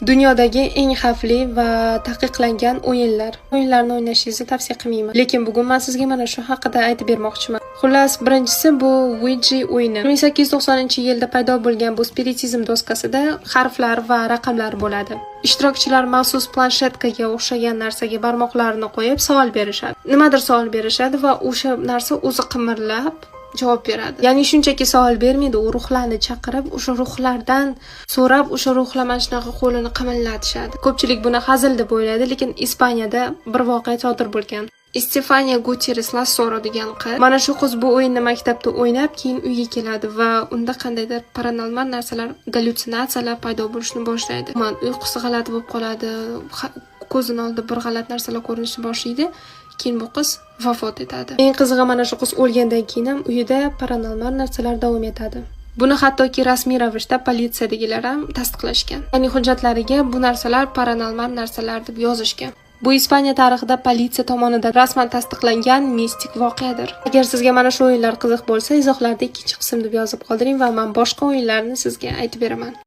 Dunyodagi eng xavfli va taqiqlangan o'yinlar. O'yinlarni o'ynashingizni tavsiya qilmayman. Lekin bugun men sizga mana shu haqida aytib bermoqchiman. Xullas, birinchisi bu Ouija o'yini. 1890-yilda paydo bo'lgan bu spiritizm doskasida harflar va raqamlar bo'ladi. Ishtirokchilar maxsus planshetkaga o'xshagan narsaga barmoqlarini qo'yib savol berishadi. Nimadir savol berishadi va o'sha narsa o'zi qimirlab javob beradi. Ya'ni shunchaki savol bermaydi, u ruhlarni chaqirib, o'sha ruhlardan so'rab, o'sha ruhlar mana shunaqa qo'lini qimirlatishadi. Ko'pchilik buni hazil deb o'ylaydi, lekin Ispaniyada bir voqea sodir bo'lgan. Estefania Gutierrez Lassoro degan qiz. Mana shu qiz bu o'yinni maktabda o'ynab, keyin uyga keladi va unda qandaydir paranormal narsalar, gallyutsinatsiyalar paydo bo'lishni boshlaydi. Uyqusi g'alati bo'lib qoladi, ko'zini oldida bir g'alati narsalar ko'rinishni boshlaydi. Keyin bu qiz vafot etadi. Eng qizig'i, mana shu qiz o'lgandan keyin ham uyida paranormal narsalar davom etadi. Buni hattoki rasmiy ravishda politsiyadagilar ham tasdiqlashgan. Ya'ni hujjatlariga bu narsalar paranormal narsalar deb yozishgan. Bu Ispaniya tarixida politsiya tomonidan rasman tasdiqlangan mistik voqeadir. Agar sizga mana shu o'yinlar qiziq bo'lsa, izohlarda ikkinchi qism deb yozib qoldiring va men boshqa o'yinlarni sizga aytib beraman.